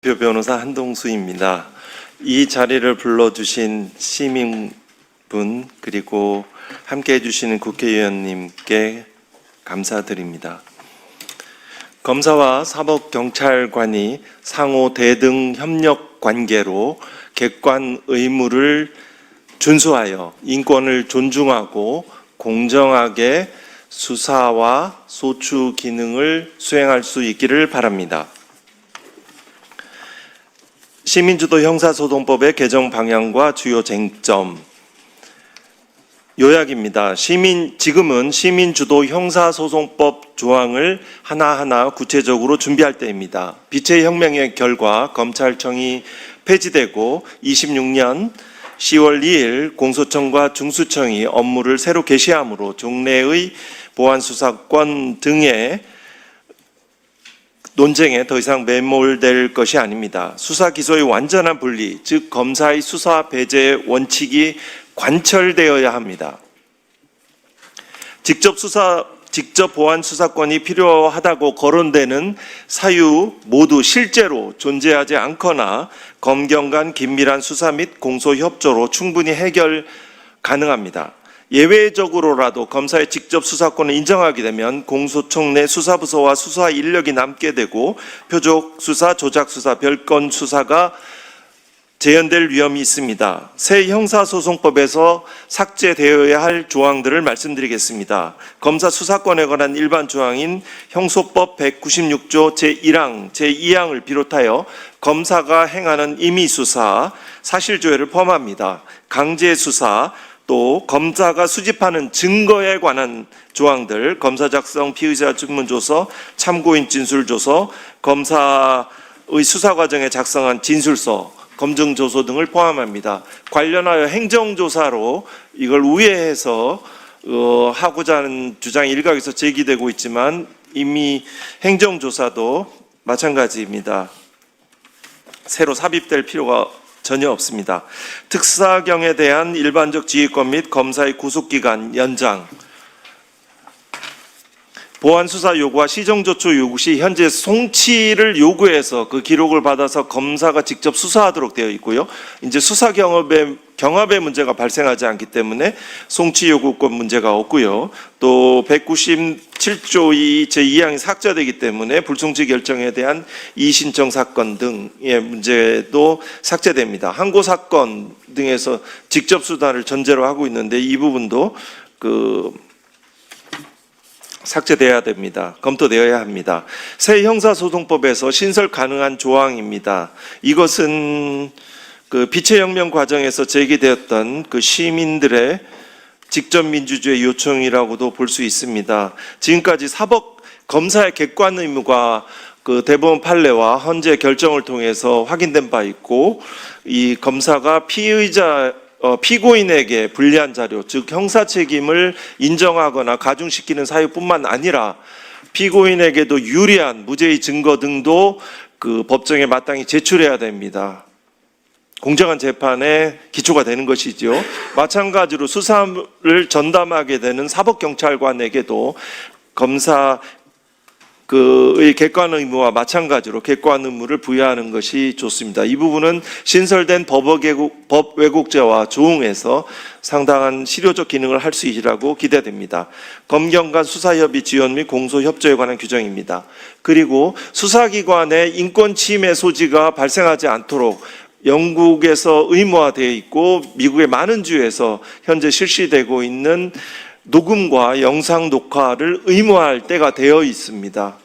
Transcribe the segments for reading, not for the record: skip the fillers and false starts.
대표 변호사 한동수입니다. 이 자리를 불러주신 시민분 그리고 함께해 주시는 국회의원님께 감사드립니다. 검사와 사법경찰관이 상호 대등 협력 관계로 객관 의무를 준수하여 인권을 존중하고 공정하게 수사와 소추 기능을 수행할 수 있기를 바랍니다. 시민주도 형사소송법의 개정 방향과 주요 쟁점 요약입니다. 지금은 시민주도 형사소송법 조항을 하나하나 구체적으로 준비할 때입니다. 빛의 혁명의 결과 검찰청이 폐지되고 26년 10월 2일 공소청과 중수청이 업무를 새로 개시함으로 종래의 보안수사권 등의 논쟁에 더 이상 매몰될 것이 아닙니다. 수사 기소의 완전한 분리, 즉 검사의 수사 배제 원칙이 관철되어야 합니다. 직접 보안 수사권이 필요하다고 거론되는 사유 모두 실제로 존재하지 않거나 검경 간 긴밀한 수사 및 공소 협조로 충분히 해결 가능합니다. 예외적으로라도 검사의 직접 수사권을 인정하게 되면 공소청 내 수사부서와 수사 인력이 남게 되고 표적 수사, 조작 수사, 별건 수사가 재현될 위험이 있습니다. 새 형사소송법에서 삭제되어야 할 조항들을 말씀드리겠습니다. 검사 수사권에 관한 일반 조항인 형소법 196조 제1항, 제2항을 비롯하여 검사가 행하는 임의수사, 사실조회를 포함합니다. 강제수사, 또 검사가 수집하는 증거에 관한 조항들, 검사 작성, 피의자 증문조서, 참고인 진술조서, 검사의 수사 과정에 작성한 진술서, 검증조서 등을 포함합니다. 관련하여 행정조사로 이걸 우회해서 하고자 하는 주장이 일각에서 제기되고 있지만 이미 행정조사도 마찬가지입니다. 새로 삽입될 필요가 전혀 없습니다. 특사경에 대한 일반적 지휘권 및 검사의 구속기간 연장, 보안수사 요구와 시정조처 요구 시 현재 송치를 요구해서 그 기록을 받아서 검사가 직접 수사하도록 되어 있고요. 이제 수사 경합의 문제가 발생하지 않기 때문에 송치 요구권 문제가 없고요. 또 197조 2 제2항이 삭제되기 때문에 불송치 결정에 대한 이의신청 사건 등의 문제도 삭제됩니다. 항고 사건 등에서 직접 수사를 전제로 하고 있는데 이 부분도 삭제되어야 됩니다. 검토되어야 합니다. 새 형사소송법에서 신설 가능한 조항입니다. 이것은 빛의 혁명 과정에서 제기되었던 시민들의 직접 민주주의 요청이라고도 볼 수 있습니다. 지금까지 검사의 객관 의무가 대법원 판례와 헌재 결정을 통해서 확인된 바 있고, 이 검사가 피고인에게 불리한 자료, 즉 형사 책임을 인정하거나 가중시키는 사유뿐만 아니라 피고인에게도 유리한 무죄의 증거 등도 법정에 마땅히 제출해야 됩니다. 공정한 재판의 기초가 되는 것이죠. 마찬가지로 수사를 전담하게 되는 사법경찰관에게도 검사 의 객관 의무와 마찬가지로 객관 의무를 부여하는 것이 좋습니다. 이 부분은 신설된 법 왜곡죄와 조응해서 상당한 실효적 기능을 할 수 있으리라고 기대됩니다. 검경 간 수사협의 지원 및 공소협조에 관한 규정입니다. 그리고 수사기관의 인권 침해 소지가 발생하지 않도록 영국에서 의무화되어 있고 미국의 많은 주에서 현재 실시되고 있는 녹음과 영상 녹화를 의무화할 때가 되어 있습니다.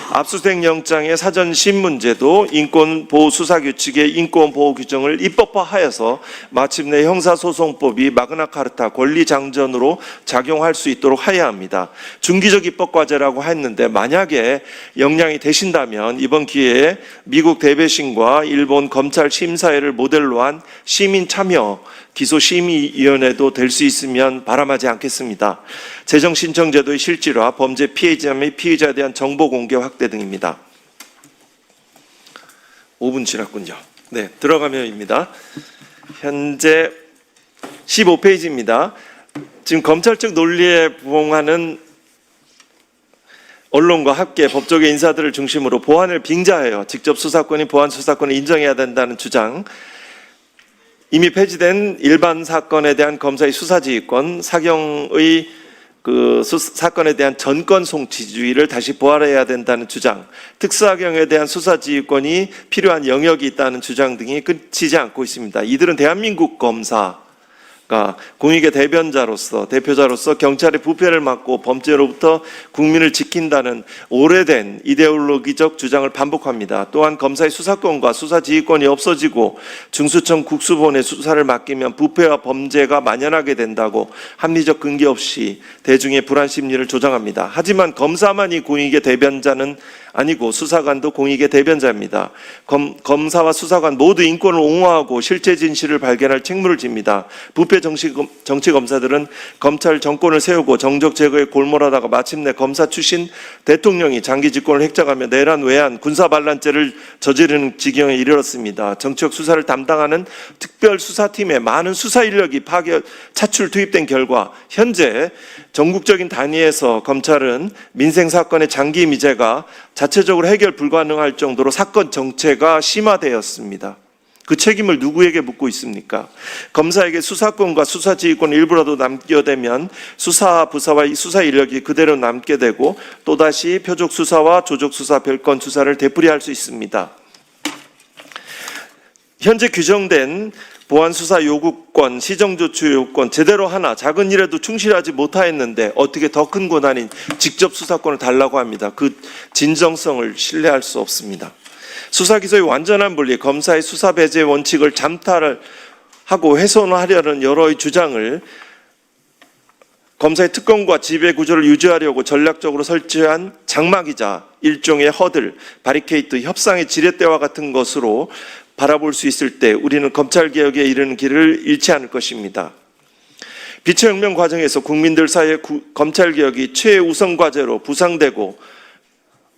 압수수색 영장의 사전 신문제도 인권보호수사규칙의 인권보호 규정을 입법화하여서 마침내 형사소송법이 마그나카르타 권리장전으로 작용할 수 있도록 해야 합니다. 중기적 입법과제라고 했는데 만약에 역량이 되신다면 이번 기회에 미국 대배심과 일본 검찰 심사회를 모델로 한 시민참여 기소심의위원회도 될 수 있으면 바람하지 않겠습니다. 재정신청제도의 실질화, 범죄 피해자 및 피의자에 대한 정보 공개 확대 등입니다. 5분 지났군요. 네, 들어가면입니다. 현재 15페이지입니다. 지금 검찰 측 논리에 부응하는 언론과 함께 법조계 인사들을 중심으로 보안을 빙자하여 직접 수사권이 보안 수사권을 인정해야 된다는 주장, 이미 폐지된 일반 사건에 대한 검사의 수사지휘권, 사경의 사건에 대한 전권 송치주의를 다시 부활해야 된다는 주장, 특수사경에 대한 수사지휘권이 필요한 영역이 있다는 주장 등이 끊이지 않고 있습니다. 이들은 대한민국 검사가 공익의 대표자로서 경찰의 부패를 막고 범죄로부터 국민을 지킨다는 오래된 이데올로기적 주장을 반복합니다. 또한 검사의 수사권과 수사지휘권이 없어지고 중수청 국수본에 수사를 맡기면 부패와 범죄가 만연하게 된다고 합리적 근거 없이 대중의 불안 심리를 조장합니다. 하지만 검사만이 공익의 대변자는 아니고 수사관도 공익의 대변자입니다. 검사와 수사관 모두 인권을 옹호하고 실제 진실을 발견할 책무를 집니다. 부패 정치검사들은 검찰 정권을 세우고 정적 제거에 골몰하다가 마침내 검사 출신 대통령이 장기 집권을 획작하며 내란, 외환, 군사반란죄를 저지르는 지경에 이르렀습니다. 정치적 수사를 담당하는 특별수사팀에 많은 수사 인력이 차출 투입된 결과 현재 전국적인 단위에서 검찰은 민생사건의 장기 미제가 자체적으로 해결 불가능할 정도로 사건 정체가 심화되었습니다. 그 책임을 누구에게 묻고 있습니까? 검사에게 수사권과 수사지휘권 일부라도 남겨되면 수사부사와 수사 인력이 그대로 남게 되고 또다시 표적수사와 조적수사, 별건 수사를 되풀이할 수 있습니다. 현재 규정된 보안수사 요구권, 시정조치 요구권 제대로 하나 작은 일에도 충실하지 못하였는데 어떻게 더 큰 권한인 직접 수사권을 달라고 합니다. 그 진정성을 신뢰할 수 없습니다. 수사기소의 완전한 분리, 검사의 수사 배제 원칙을 잠탈을 하고 훼손하려는 여러의 주장을 검사의 특권과 지배 구조를 유지하려고 전략적으로 설치한 장막이자 일종의 허들, 바리케이트, 협상의 지렛대와 같은 것으로 바라볼 수 있을 때 우리는 검찰개혁에 이르는 길을 잃지 않을 것입니다. 빛의 혁명 과정에서 국민들 사이에 검찰개혁이 최우선 과제로 부상되고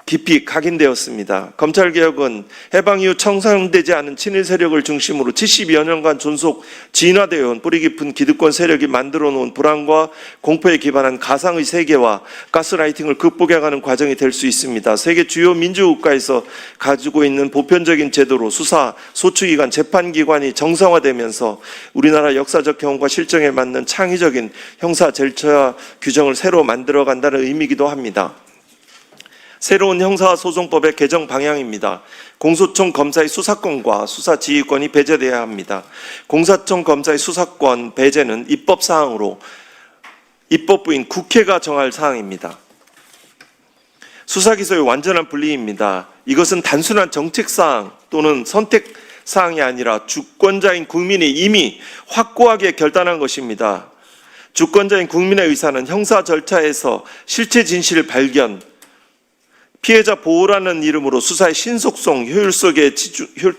깊이 각인되었습니다. 검찰개혁은 해방 이후 청산되지 않은 친일 세력을 중심으로 70여 년간 존속 진화되어 온 뿌리 깊은 기득권 세력이 만들어 놓은 불안과 공포에 기반한 가상의 세계와 가스라이팅을 극복해가는 과정이 될 수 있습니다. 세계 주요 민주국가에서 가지고 있는 보편적인 제도로 수사, 소추기관, 재판기관이 정상화되면서 우리나라 역사적 경험과 실정에 맞는 창의적인 형사 절차 규정을 새로 만들어간다는 의미이기도 합니다. 새로운 형사소송법의 개정 방향입니다. 공소청 검사의 수사권과 수사지휘권이 배제되어야 합니다. 공소청 검사의 수사권 배제는 입법사항으로 입법부인 국회가 정할 사항입니다. 수사기소의 완전한 분리입니다. 이것은 단순한 정책사항 또는 선택사항이 아니라 주권자인 국민이 이미 확고하게 결단한 것입니다. 주권자인 국민의 의사는 형사 절차에서 실체 진실 발견, 피해자 보호라는 이름으로 수사의 신속성, 효율성에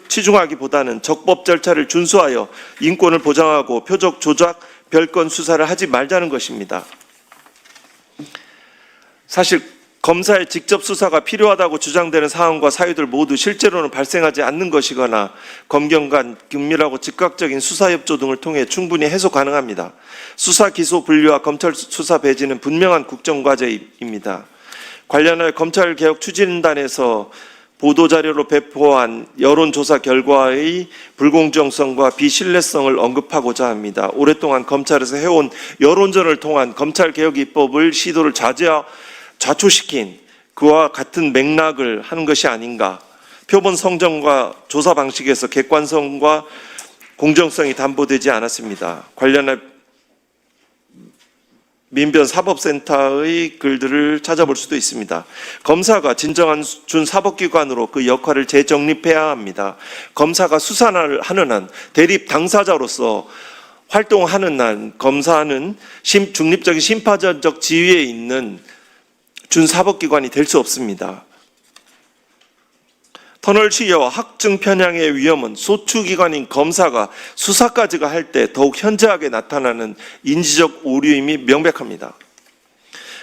치중하기보다는 적법 절차를 준수하여 인권을 보장하고 표적 조작, 별건 수사를 하지 말자는 것입니다. 사실 검사의 직접 수사가 필요하다고 주장되는 사안과 사유들 모두 실제로는 발생하지 않는 것이거나 검경 간 긴밀하고 즉각적인 수사협조 등을 통해 충분히 해소 가능합니다. 수사 기소 분류와 검찰 수사 배제는 분명한 국정과제입니다. 관련하여 검찰개혁 추진단에서 보도자료로 배포한 여론조사 결과의 불공정성과 비신뢰성을 언급하고자 합니다. 오랫동안 검찰에서 해온 여론전을 통한 검찰개혁 입법을 시도를 좌초시킨 그와 같은 맥락을 하는 것이 아닌가. 표본 성정과 조사 방식에서 객관성과 공정성이 담보되지 않았습니다. 관련한 민변사법센터의 글들을 찾아볼 수도 있습니다. 검사가 진정한 준사법기관으로 그 역할을 재정립해야 합니다. 검사가 수사를 하는 한 대립 당사자로서 활동하는 한 검사는 중립적인 심판적 지위에 있는 준사법기관이 될 수 없습니다. 터널 시계와 학증 편향의 위험은 소추기관인 검사가 수사까지가 할 때 더욱 현저하게 나타나는 인지적 오류임이 명백합니다.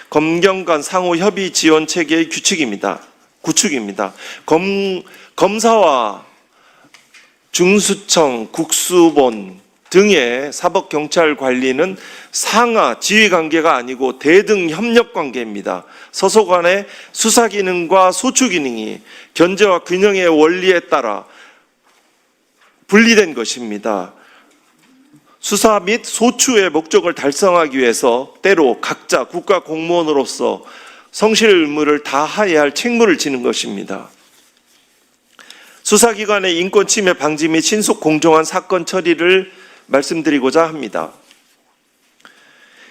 검경 간 상호 협의 지원 체계의 구축입니다. 검사와 중수청, 국수본, 등의 사법경찰 관리는 상하 지휘 관계가 아니고 대등 협력 관계입니다. 서소간의 수사 기능과 소추 기능이 견제와 균형의 원리에 따라 분리된 것입니다. 수사 및 소추의 목적을 달성하기 위해서 때로 각자 국가 공무원으로서 성실 의무를 다해야 할 책무를 지는 것입니다. 수사기관의 인권 침해 방지 및 신속 공정한 사건 처리를 말씀드리고자 합니다.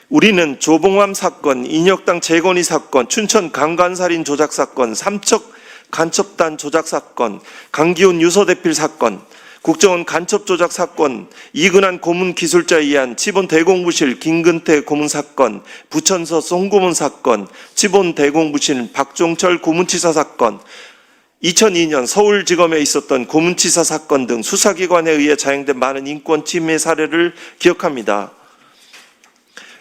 우리는 조봉암 사건, 인혁당 재건이 사건, 춘천 강간살인 조작 사건, 삼척 간첩단 조작 사건, 강기훈 유서대필 사건, 국정원 간첩 조작 사건, 이근한 고문 기술자에 의한 치본 대공부실 김근태 고문 사건, 부천서 송고문 사건, 치본 대공부실 박종철 고문치사 사건, 2002년 서울지검에 있었던 고문치사 사건 등 수사기관에 의해 자행된 많은 인권 침해 사례를 기억합니다.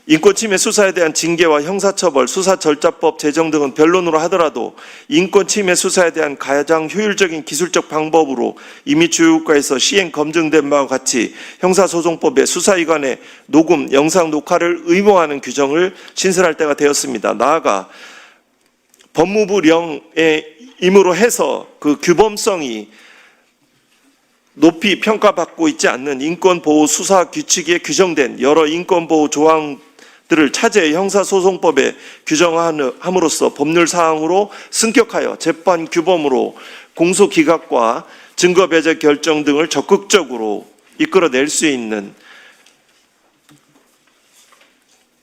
인권 침해 수사에 대한 징계와 형사처벌, 수사절차법 제정 등은 변론으로 하더라도 인권 침해 수사에 대한 가장 효율적인 기술적 방법으로 이미 주요국가에서 시행 검증된 바와 같이 형사소송법에 수사기관의 녹음, 영상 녹화를 의무화하는 규정을 신설할 때가 되었습니다. 나아가 법무부령의 임으로 해서 그 규범성이 높이 평가받고 있지 않는 인권보호 수사 규칙에 규정된 여러 인권보호 조항들을 차제해 형사소송법에 규정함으로써 법률 사항으로 승격하여 재판 규범으로 공소기각과 증거배제 결정 등을 적극적으로 이끌어낼 수 있는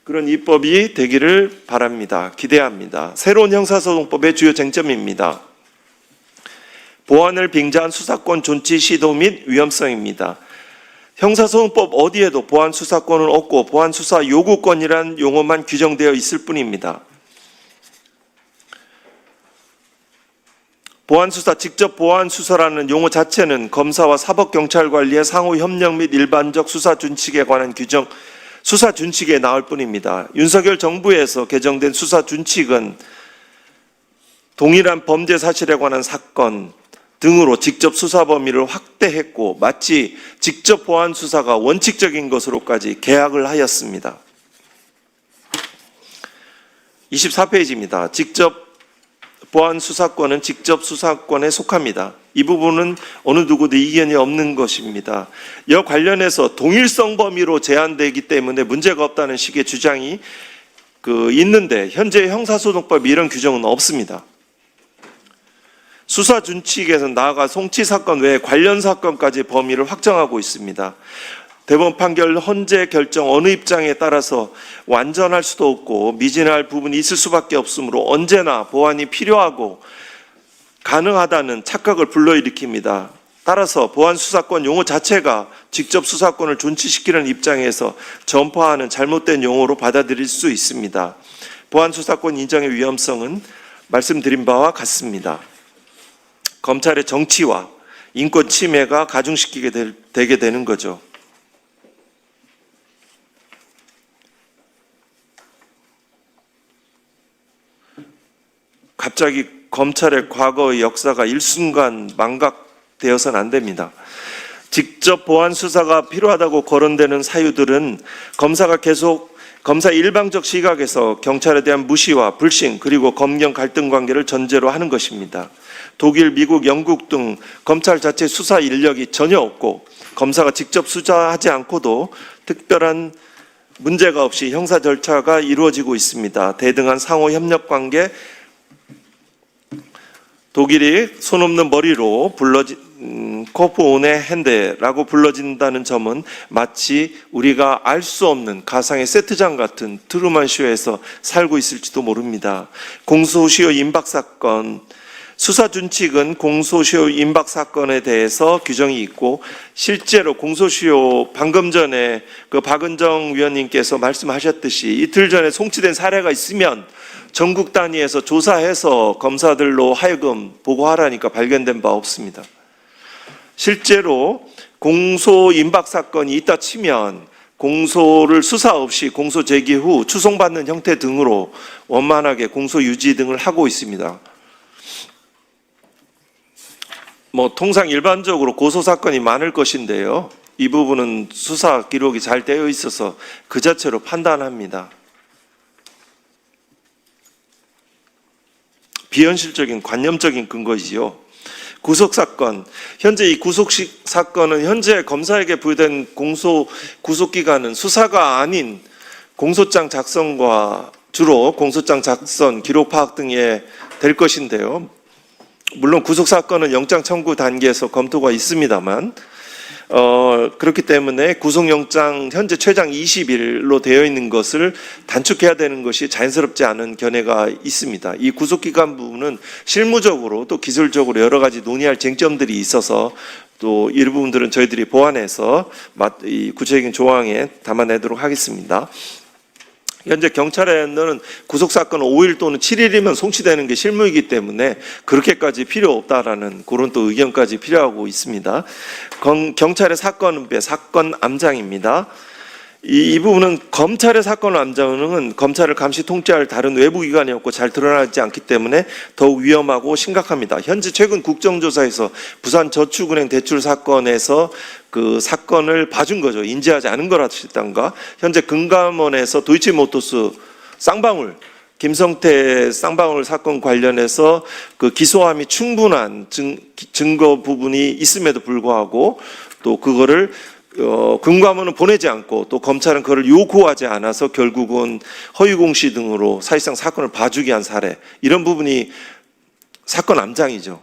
그런 입법이 되기를 바랍니다. 기대합니다. 새로운 형사소송법의 주요 쟁점입니다. 보안을 빙자한 수사권 존치 시도 및 위험성입니다. 형사소송법 어디에도 보안 수사권은 없고 보안 수사 요구권이란 용어만 규정되어 있을 뿐입니다. 보안수사, 직접 보안수사라는 용어 자체는 검사와 사법경찰 관리의 상호 협력 및 일반적 수사 준칙에 관한 규정, 수사 준칙에 나올 뿐입니다. 윤석열 정부에서 개정된 수사 준칙은 동일한 범죄 사실에 관한 사건 등으로 직접 수사 범위를 확대했고 마치 직접 보안 수사가 원칙적인 것으로까지 개혁을 하였습니다. 24페이지입니다. 직접 보안 수사권은 직접 수사권에 속합니다. 이 부분은 어느 누구도 이견이 없는 것입니다. 이와 관련해서 동일성 범위로 제한되기 때문에 문제가 없다는 식의 주장이 있는데 현재 형사소송법 이런 규정은 없습니다. 수사 준칙에서 나아가 송치 사건 외에 관련 사건까지 범위를 확정하고 있습니다. 대법원 판결 헌재 결정 어느 입장에 따라서 완전할 수도 없고 미진할 부분이 있을 수밖에 없으므로 언제나 보완이 필요하고 가능하다는 착각을 불러일으킵니다. 따라서 보안 수사권 용어 자체가 직접 수사권을 존치시키는 입장에서 전파하는 잘못된 용어로 받아들일 수 있습니다. 보안 수사권 인정의 위험성은 말씀드린 바와 같습니다. 검찰의 정치와 인권 침해가 가중시키게 되게 되는 거죠. 갑자기 검찰의 과거의 역사가 일순간 망각되어서는 안 됩니다. 직접 보안 수사가 필요하다고 거론되는 사유들은 검사 일방적 시각에서 경찰에 대한 무시와 불신 그리고 검경 갈등 관계를 전제로 하는 것입니다. 독일, 미국, 영국 등 검찰 자체 수사 인력이 전혀 없고 검사가 직접 수사하지 않고도 특별한 문제가 없이 형사 절차가 이루어지고 있습니다. 대등한 상호 협력 관계, 독일이 손 없는 머리로 코프 온의 핸드라고 불러진다는 점은 마치 우리가 알 수 없는 가상의 세트장 같은 트루만 쇼에서 살고 있을지도 모릅니다. 공소시효 임박 사건, 수사 준칙은 공소시효 임박 사건에 대해서 규정이 있고 실제로 공소시효 방금 전에 박은정 위원님께서 말씀하셨듯이 이틀 전에 송치된 사례가 있으면 전국 단위에서 조사해서 검사들로 하여금 보고하라니까 발견된 바 없습니다. 실제로 공소 임박 사건이 있다 치면 공소를 수사 없이 공소 제기 후 추송받는 형태 등으로 원만하게 공소 유지 등을 하고 있습니다. 통상 일반적으로 고소 사건이 많을 것인데요. 이 부분은 수사 기록이 잘 되어 있어서 그 자체로 판단합니다. 비현실적인 관념적인 근거이지요. 구속사건, 현재 이 구속사건은 현재 검사에게 부여된 구속기관은 수사가 아닌 공소장 작성과 주로 공소장 작성, 기록 파악 등에 될 것인데요. 물론 구속사건은 영장 청구 단계에서 검토가 있습니다만 그렇기 때문에 구속영장 현재 최장 20일로 되어 있는 것을 단축해야 되는 것이 자연스럽지 않은 견해가 있습니다. 이 구속기간 부분은 실무적으로 또 기술적으로 여러 가지 논의할 쟁점들이 있어서 또 이 부분들은 저희들이 보완해서 이 구체적인 조항에 담아내도록 하겠습니다. 현재 경찰에는 구속사건 5일 또는 7일이면 송치되는 게 실무이기 때문에 그렇게까지 필요 없다라는 그런 또 의견까지 필요하고 있습니다. 경찰의 사건은배, 사건 암장입니다. 이 부분은 검찰의 사건 암장은 검찰을 감시 통제할 다른 외부 기관이 없고 잘 드러나지 않기 때문에 더욱 위험하고 심각합니다. 현재 최근 국정조사에서 부산저축은행 대출 사건에서 그 사건을 봐준 거죠. 인지하지 않은 거라든가 현재 금감원에서 도이치모터스 쌍방울 김성태 쌍방울 사건 관련해서 그 기소함이 충분한 증거 부분이 있음에도 불구하고 또 그거를 금감원은 보내지 않고 또 검찰은 그걸 요구하지 않아서 결국은 허위공시 등으로 사실상 사건을 봐주게 한 사례, 이런 부분이 사건 암장이죠.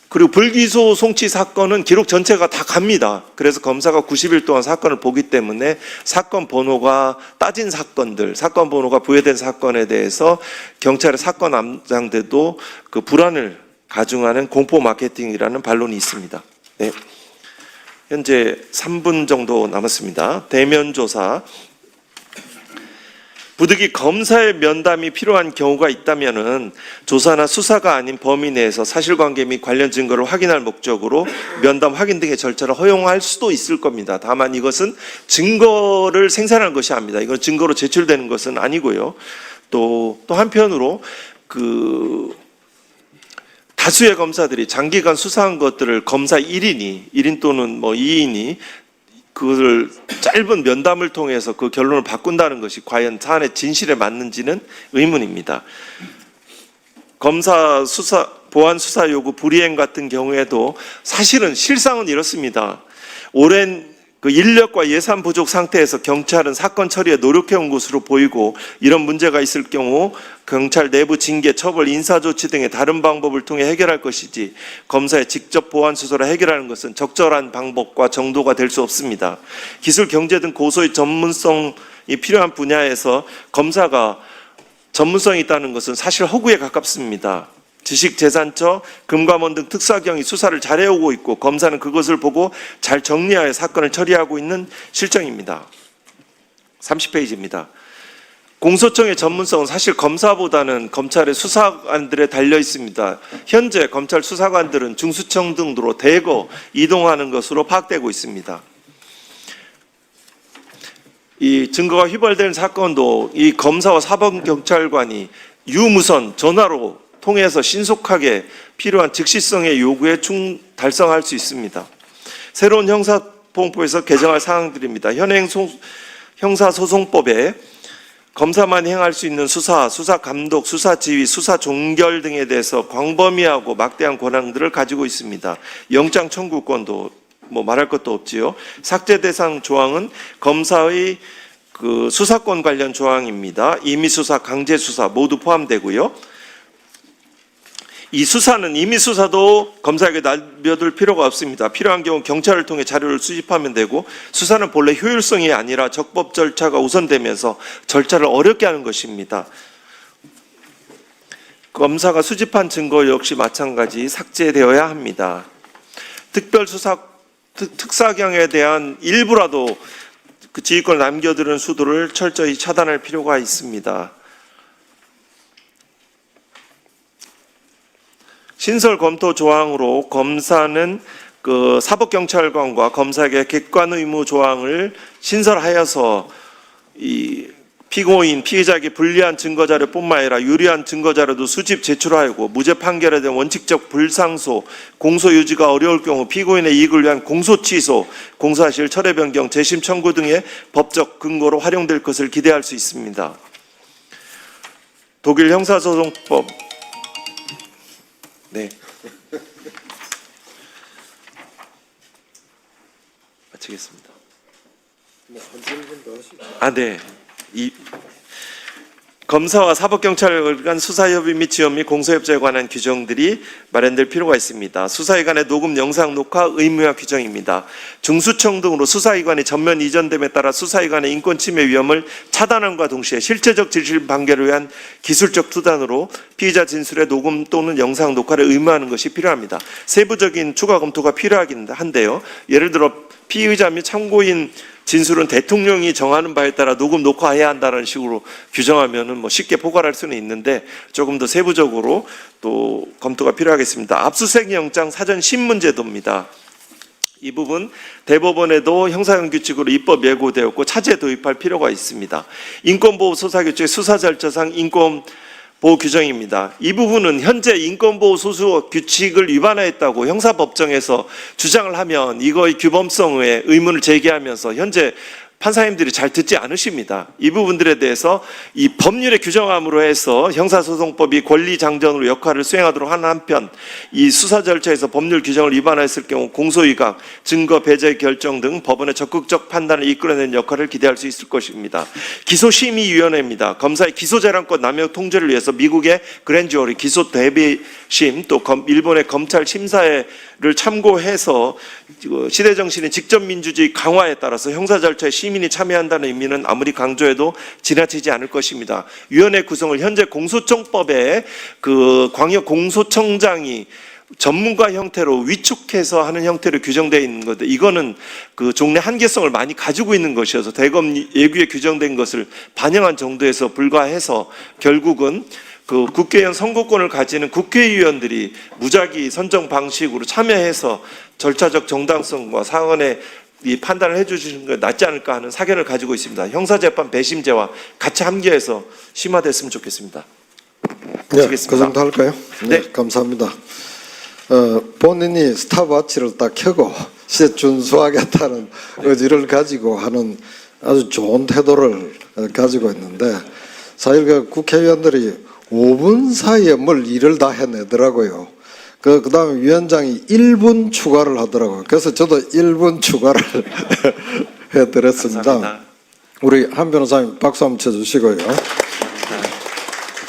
그리고 불기소 송치 사건은 기록 전체가 다 갑니다. 그래서 검사가 90일 동안 사건을 보기 때문에 사건 번호가 따진 사건들, 사건 번호가 부여된 사건에 대해서 경찰의 사건 암장들도 그 불안을 가중하는 공포 마케팅이라는 반론이 있습니다. 네. 현재 3분 정도 남았습니다. 대면 조사. 부득이 검사의 면담이 필요한 경우가 있다면은 조사나 수사가 아닌 범위 내에서 사실관계 및 관련 증거를 확인할 목적으로 면담 확인 등의 절차를 허용할 수도 있을 겁니다. 다만 이것은 증거를 생산하는 것이 아닙니다. 이건 증거로 제출되는 것은 아니고요. 또 한편으로 다수의 검사들이 장기간 수사한 것들을 검사 1인 또는 2인이 그걸 짧은 면담을 통해서 그 결론을 바꾼다는 것이 과연 사안의 진실에 맞는지는 의문입니다. 검사 보안 수사 요구 불이행 같은 경우에도 사실은 실상은 이렇습니다. 오랜 그 인력과 예산 부족 상태에서 경찰은 사건 처리에 노력해온 것으로 보이고, 이런 문제가 있을 경우 경찰 내부 징계, 처벌, 인사조치 등의 다른 방법을 통해 해결할 것이지 검사의 직접 보안 수사로 해결하는 것은 적절한 방법과 정도가 될 수 없습니다. 기술, 경제 등 고소의 전문성이 필요한 분야에서 검사가 전문성이 있다는 것은 사실 허구에 가깝습니다. 지식재산처, 금감원 등 특사경이 수사를 잘해오고 있고 검사는 그것을 보고 잘 정리하여 사건을 처리하고 있는 실정입니다. 30페이지입니다. 공소청의 전문성은 사실 검사보다는 검찰의 수사관들에 달려 있습니다. 현재 검찰 수사관들은 중수청 등으로 대거 이동하는 것으로 파악되고 있습니다. 이 증거가 휘발되는 사건도 이 검사와 사법경찰관이 유무선 전화로 통해서 신속하게 필요한 즉시성의 요구에 달성할 수 있습니다. 새로운 형사보험법에서 개정할 사항들입니다. 현행 형사소송법에 검사만 행할 수 있는 수사, 수사감독, 수사지휘, 수사종결 등에 대해서 광범위하고 막대한 권한들을 가지고 있습니다. 영장 청구권도 말할 것도 없지요. 삭제 대상 조항은 검사의 그 수사권 관련 조항입니다. 임의수사, 강제수사 모두 포함되고요. 이 수사는 임의수사도 검사에게 남겨둘 필요가 없습니다. 필요한 경우 경찰을 통해 자료를 수집하면 되고, 수사는 본래 효율성이 아니라 적법 절차가 우선되면서 절차를 어렵게 하는 것입니다. 검사가 수집한 증거 역시 마찬가지 삭제되어야 합니다. 특사경에 대한 일부라도 그 지휘권을 남겨두는 수도를 철저히 차단할 필요가 있습니다. 신설 검토 조항으로 검사는 그 사법경찰관과 검사에게 객관 의무 조항을 신설하여서 이 피의자에게 불리한 증거자료뿐만 아니라 유리한 증거자료도 수집 제출하고 무죄 판결에 대한 원칙적 불상소, 공소 유지가 어려울 경우 피고인의 이익을 위한 공소 취소, 공소사실 철회 변경, 재심 청구 등의 법적 근거로 활용될 것을 기대할 수 있습니다. 독일 형사소송법 네. 마치겠습니다. 네. 검사와 사법경찰 간 수사협의 및 지원 및 공소협조에 관한 규정들이 마련될 필요가 있습니다. 수사기관의 녹음 영상 녹화 의무화 규정입니다. 중수청 등으로 수사기관이 전면 이전됨에 따라 수사기관의 인권침해 위험을 차단함과 동시에 실체적 진실 판결을 위한 기술적 수단으로 피의자 진술의 녹음 또는 영상 녹화를 의무화하는 것이 필요합니다. 세부적인 추가 검토가 필요하긴 한데요. 예를 들어 피의자 및 참고인 진술은 대통령이 정하는 바에 따라 녹음 녹화해야 한다는 식으로 규정하면은 뭐 쉽게 포괄할 수는 있는데 조금 더 세부적으로 또 검토가 필요하겠습니다. 압수수색 영장 사전 신문 제도입니다. 이 부분 대법원에도 형사형 규칙으로 입법 예고되었고 차제 도입할 필요가 있습니다. 인권보호 수사규칙 수사절차상 인권 보호 규정입니다. 이 부분은 현재 인권보호 소수 규칙을 위반했다고 형사법정에서 주장을 하면 이거의 규범성에 의문을 제기하면서 현재 판사님들이 잘 듣지 않으십니다. 이 부분들에 대해서 이 법률에 규정함으로 해서 형사소송법이 권리장전으로 역할을 수행하도록 하는 한편 이 수사 절차에서 법률 규정을 위반했을 경우 공소위각, 증거 배제 결정 등 법원의 적극적 판단을 이끌어내는 역할을 기대할 수 있을 것입니다. 기소심의위원회입니다. 검사의 기소재량권 남용 통제를 위해서 미국의 그랜주어리 기소 대비심 또 일본의 검찰 심사회를 참고해서 시대정신의 직접민주주의 강화에 따라서 형사 절차에 시민이 참여한다는 의미는 아무리 강조해도 지나치지 않을 것입니다. 위원회 구성을 현재 공소청법에 그 광역 공소청장이 전문가 형태로 위촉해서 하는 형태로 규정되어 있는 건데 이거는 그 종래 한계성을 많이 가지고 있는 것이어서 대검 예규에 규정된 것을 반영한 정도에서 불과해서 결국은 그 국회의원 선거권을 가지는 국회의원들이 무작위 선정 방식으로 참여해서 절차적 정당성과 사안의 이 판단을 해주시는 게 낫지 않을까 하는 사견을 가지고 있습니다. 형사재판 배심제와 같이 함께해서 심화됐으면 좋겠습니다. 네, 그 정도 할까요? 네, 네. 감사합니다. 본인이 스탑워치를 딱 켜고 시에 준수하겠다는 의지를 가지고 하는 아주 좋은 태도를 가지고 있는데 사실 그 국회의원들이 5분 사이에 뭘 일을 다 해내더라고요. 그 다음에 위원장이 1분 추가를 하더라고요. 그래서 저도 1분 추가를 해드렸습니다. 감사합니다. 우리 한 변호사님 박수 한번 쳐주시고요.